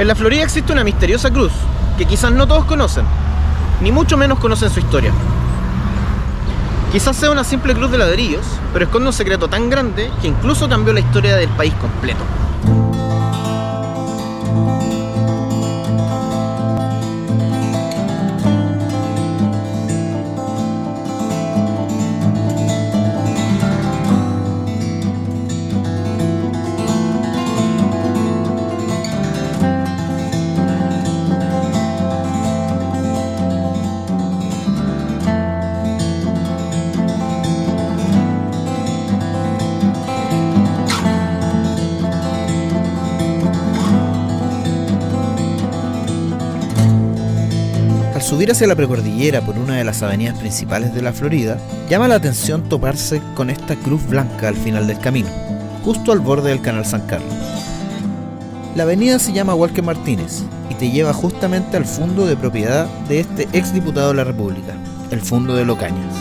En la Florida existe una misteriosa cruz que quizás no todos conocen, ni mucho menos conocen su historia. Quizás sea una simple cruz de ladrillos, pero esconde un secreto tan grande que incluso cambió la historia del país completo. Subir hacia la precordillera por una de las avenidas principales de la Florida, llama la atención toparse con esta cruz blanca al final del camino, justo al borde del Canal San Carlos. La avenida se llama Walker Martínez y te lleva justamente al fondo de propiedad de este exdiputado de la República, el Fundo de Locañas.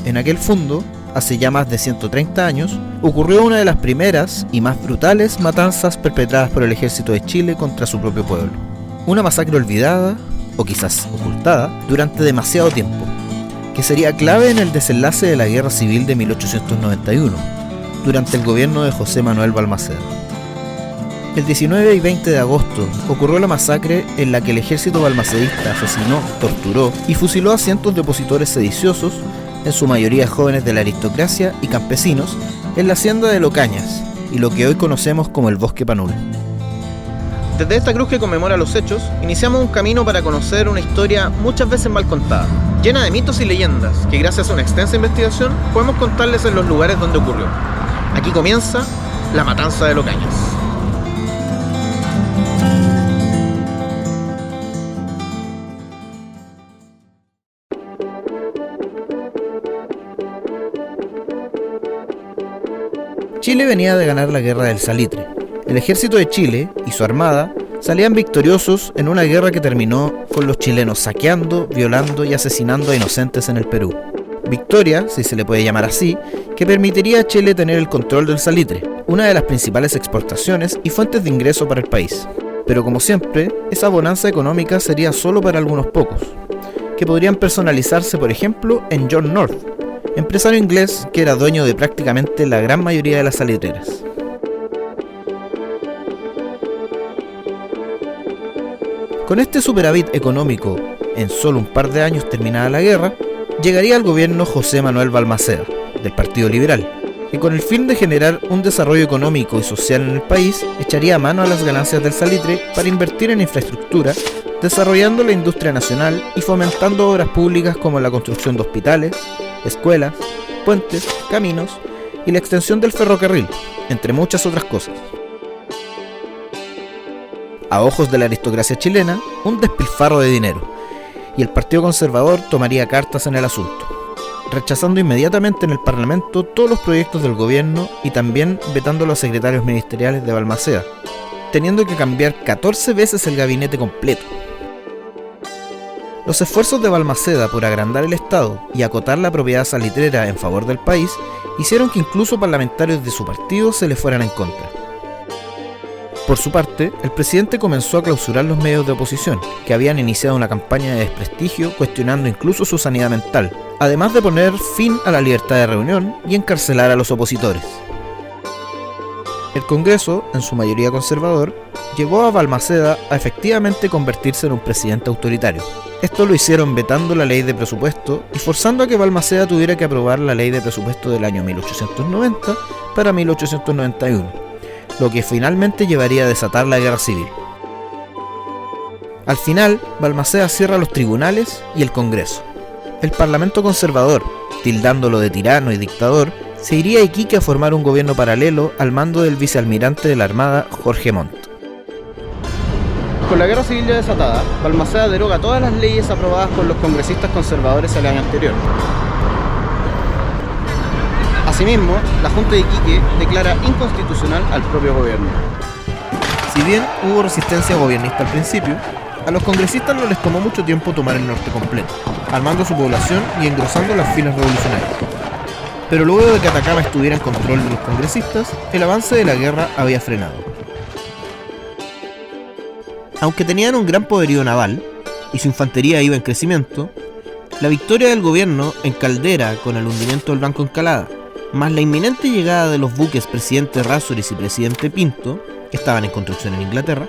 En aquel fondo, hace ya más de 130 años, ocurrió una de las primeras y más brutales matanzas perpetradas por el ejército de Chile contra su propio pueblo. Una masacre olvidada, o quizás ocultada, durante demasiado tiempo, que sería clave en el desenlace de la Guerra Civil de 1891, durante el gobierno de José Manuel Balmaceda. El 19 y 20 de agosto ocurrió la masacre en la que el ejército balmacedista asesinó, torturó y fusiló a cientos de opositores sediciosos, en su mayoría jóvenes de la aristocracia y campesinos, en la hacienda de Locañas, y lo que hoy conocemos como el Bosque Panul. Desde esta cruz que conmemora los hechos, iniciamos un camino para conocer una historia muchas veces mal contada, llena de mitos y leyendas que gracias a una extensa investigación podemos contarles en los lugares donde ocurrió. Aquí comienza la matanza de Locañas. Chile venía de ganar la Guerra del Salitre. El ejército de Chile y su armada salían victoriosos en una guerra que terminó con los chilenos saqueando, violando y asesinando a inocentes en el Perú. Victoria, si se le puede llamar así, que permitiría a Chile tener el control del salitre, una de las principales exportaciones y fuentes de ingreso para el país. Pero como siempre, esa bonanza económica sería solo para algunos pocos, que podrían personalizarse por ejemplo en John North, empresario inglés que era dueño de prácticamente la gran mayoría de las salitreras. Con este superávit económico, en solo un par de años terminada la guerra, llegaría al gobierno José Manuel Balmaceda, del Partido Liberal, que con el fin de generar un desarrollo económico y social en el país, echaría mano a las ganancias del salitre para invertir en infraestructura, desarrollando la industria nacional y fomentando obras públicas como la construcción de hospitales, escuelas, puentes, caminos y la extensión del ferrocarril, entre muchas otras cosas. A ojos de la aristocracia chilena, un despilfarro de dinero, y el Partido Conservador tomaría cartas en el asunto, rechazando inmediatamente en el Parlamento todos los proyectos del gobierno y también vetando a los secretarios ministeriales de Balmaceda, teniendo que cambiar 14 veces el gabinete completo. Los esfuerzos de Balmaceda por agrandar el Estado y acotar la propiedad salitrera en favor del país hicieron que incluso parlamentarios de su partido se le fueran en contra. Por su parte, el presidente comenzó a clausurar los medios de oposición, que habían iniciado una campaña de desprestigio cuestionando incluso su sanidad mental, además de poner fin a la libertad de reunión y encarcelar a los opositores. El Congreso, en su mayoría conservador, llevó a Balmaceda a efectivamente convertirse en un presidente autoritario. Esto lo hicieron vetando la ley de presupuesto y forzando a que Balmaceda tuviera que aprobar la ley de presupuesto del año 1890 para 1891. Lo que finalmente llevaría a desatar la guerra civil. Al final, Balmaceda cierra los tribunales y el Congreso. El Parlamento conservador, tildándolo de tirano y dictador, se iría a Iquique a formar un gobierno paralelo al mando del vicealmirante de la Armada, Jorge Montt. Con la guerra civil ya desatada, Balmaceda deroga todas las leyes aprobadas por los congresistas conservadores el año anterior. Asimismo, la Junta de Iquique declara inconstitucional al propio gobierno. Si bien hubo resistencia gobernista al principio, a los congresistas no les tomó mucho tiempo tomar el norte completo, armando su población y engrosando las filas revolucionarias. Pero luego de que Atacama estuviera en control de los congresistas, el avance de la guerra había frenado. Aunque tenían un gran poderío naval y su infantería iba en crecimiento, la victoria del gobierno en Caldera con el hundimiento del Banco Encalada, más la inminente llegada de los buques presidente Errázuriz y presidente Pinto, que estaban en construcción en Inglaterra,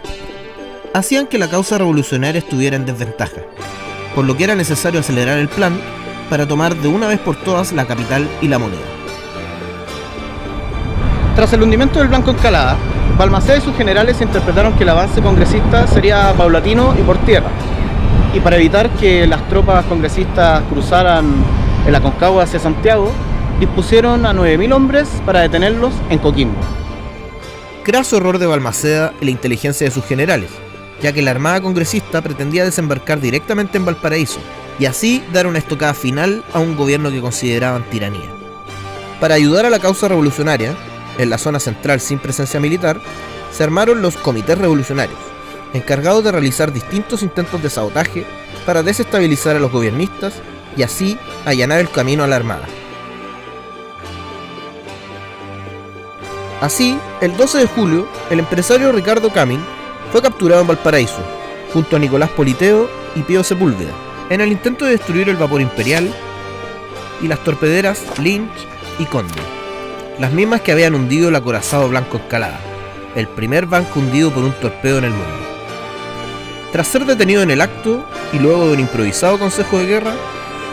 hacían que la causa revolucionaria estuviera en desventaja, por lo que era necesario acelerar el plan para tomar de una vez por todas la capital y la moneda. Tras el hundimiento del Banco Encalada, Balmaceda y sus generales interpretaron que el avance congresista sería paulatino y por tierra, y para evitar que las tropas congresistas cruzaran el Aconcagua hacia Santiago, dispusieron a 9.000 hombres para detenerlos en Coquimbo. Craso error de Balmaceda y la inteligencia de sus generales, ya que la armada congresista pretendía desembarcar directamente en Valparaíso y así dar una estocada final a un gobierno que consideraban tiranía. Para ayudar a la causa revolucionaria, en la zona central sin presencia militar, se armaron los comités revolucionarios, encargados de realizar distintos intentos de sabotaje para desestabilizar a los gobiernistas y así allanar el camino a la armada. Así, el 12 de julio, el empresario Ricardo Camil fue capturado en Valparaíso, junto a Nicolás Politeo y Pío Sepúlveda, en el intento de destruir el vapor imperial y las torpederas Lynch y Conde, las mismas que habían hundido el acorazado Blanco Encalada, el primer barco hundido por un torpedo en el mundo. Tras ser detenido en el acto y luego de un improvisado consejo de guerra,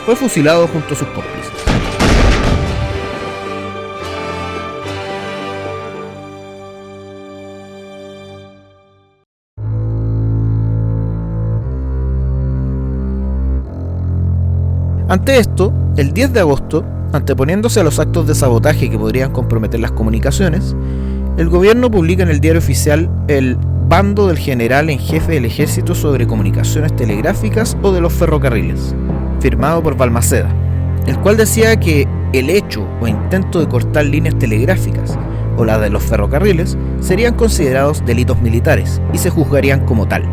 fue fusilado junto a sus cómplices. Ante esto, el 10 de agosto, anteponiéndose a los actos de sabotaje que podrían comprometer las comunicaciones, el gobierno publica en el diario oficial el Bando del General en Jefe del Ejército sobre Comunicaciones Telegráficas o de los Ferrocarriles, firmado por Balmaceda, el cual decía que el hecho o intento de cortar líneas telegráficas o la de los ferrocarriles serían considerados delitos militares y se juzgarían como tal.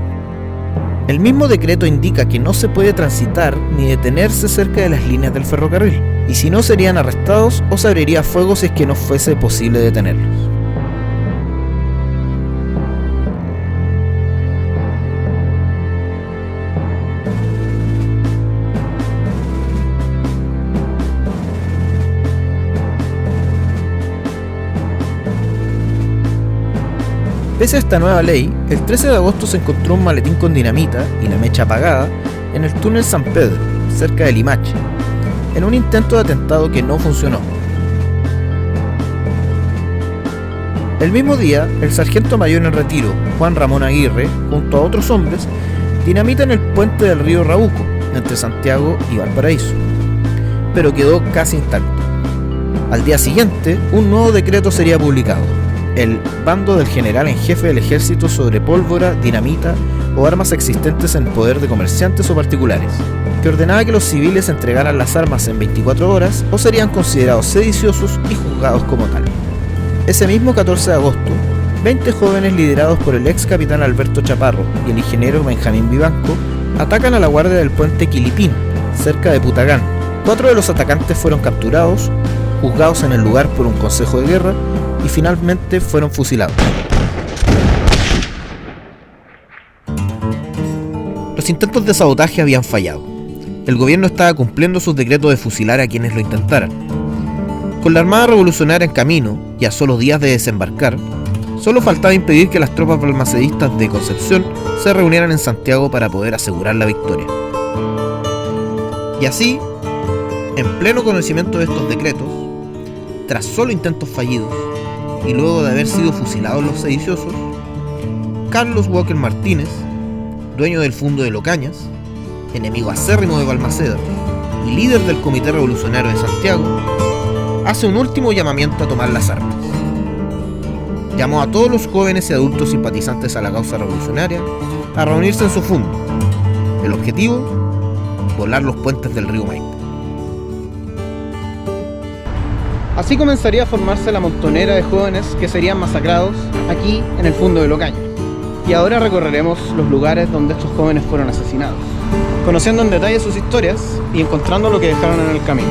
El mismo decreto indica que no se puede transitar ni detenerse cerca de las líneas del ferrocarril, y si no serían arrestados o se abriría fuego si es que no fuese posible detenerlos. Pese a esta nueva ley, el 13 de agosto se encontró un maletín con dinamita y la mecha apagada en el túnel San Pedro, cerca de Limache, en un intento de atentado que no funcionó. El mismo día, el sargento mayor en retiro, Juan Ramón Aguirre, junto a otros hombres, dinamitan el puente del río Rabuco, entre Santiago y Valparaíso, pero quedó casi intacto. Al día siguiente, un nuevo decreto sería publicado, el Bando del General en Jefe del Ejército sobre pólvora, dinamita o armas existentes en poder de comerciantes o particulares, que ordenaba que los civiles entregaran las armas en 24 horas o serían considerados sediciosos y juzgados como tal. Ese mismo 14 de agosto, 20 jóvenes liderados por el ex capitán Alberto Chaparro y el ingeniero Benjamín Vivanco atacan a la guardia del puente Quilipín, cerca de Putagán. 4 de los atacantes fueron capturados, juzgados en el lugar por un consejo de guerra y finalmente fueron fusilados. Los intentos de sabotaje habían fallado. El gobierno estaba cumpliendo sus decretos de fusilar a quienes lo intentaran. Con la Armada Revolucionaria en camino y a solo días de desembarcar, solo faltaba impedir que las tropas balmacedistas de Concepción se reunieran en Santiago para poder asegurar la victoria. Y así, en pleno conocimiento de estos decretos, tras solo intentos fallidos, y luego de haber sido fusilados los sediciosos, Carlos Walker Martínez, dueño del Fundo de Locañas, enemigo acérrimo de Balmaceda y líder del Comité Revolucionario de Santiago, hace un último llamamiento a tomar las armas. Llamó a todos los jóvenes y adultos simpatizantes a la causa revolucionaria a reunirse en su fundo. El objetivo: volar los puentes del río Maipo. Así comenzaría a formarse la montonera de jóvenes que serían masacrados aquí en el Fundo de Locaña. Y ahora recorreremos los lugares donde estos jóvenes fueron asesinados, conociendo en detalle sus historias y encontrando lo que dejaron en el camino.